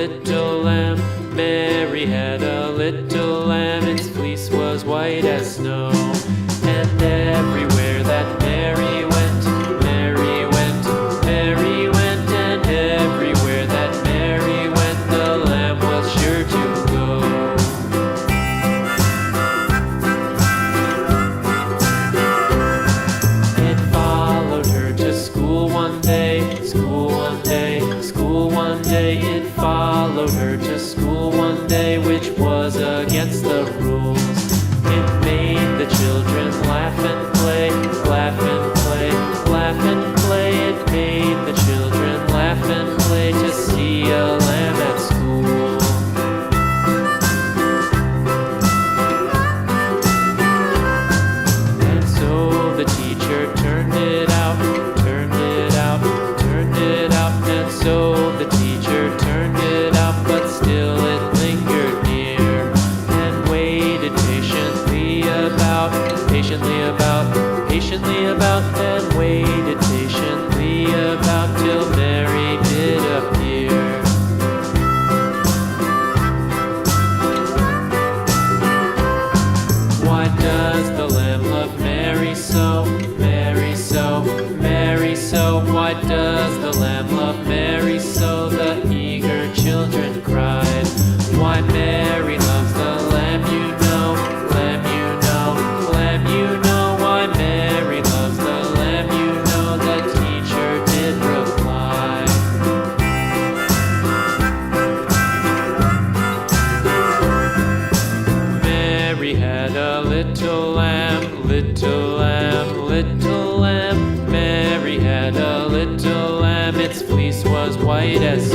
little lamb. Mary had a little lamb, its fleece was white as snow. And everywhere that Mary went, Mary went, Mary went, and everywhere that Mary went, the lamb was sure to go. It followed her to school one day, school one day, school one day. It followed her to school one day, which was against the rules. It made the children laugh and play, laugh and play, laugh and play. It made the children laugh and play to see a lamb at school. And so the teacher turned it out, turned it out, turned it out. And so the teacher turned it out, but still it lingered near and waited patiently about, and waited patiently about till Mary did appear. Why does the lamb love Mary so, Mary so, Mary so? Why does the lamb love Mary so? The eager children cried. Why Mary loves the lamb, you know, lamb, you know, lamb, you know. Why Mary loves the lamb, you know, the teacher did reply. Mary had a little lamb, little lamb, little lamb. Mary had a little lamb, its fleece was white as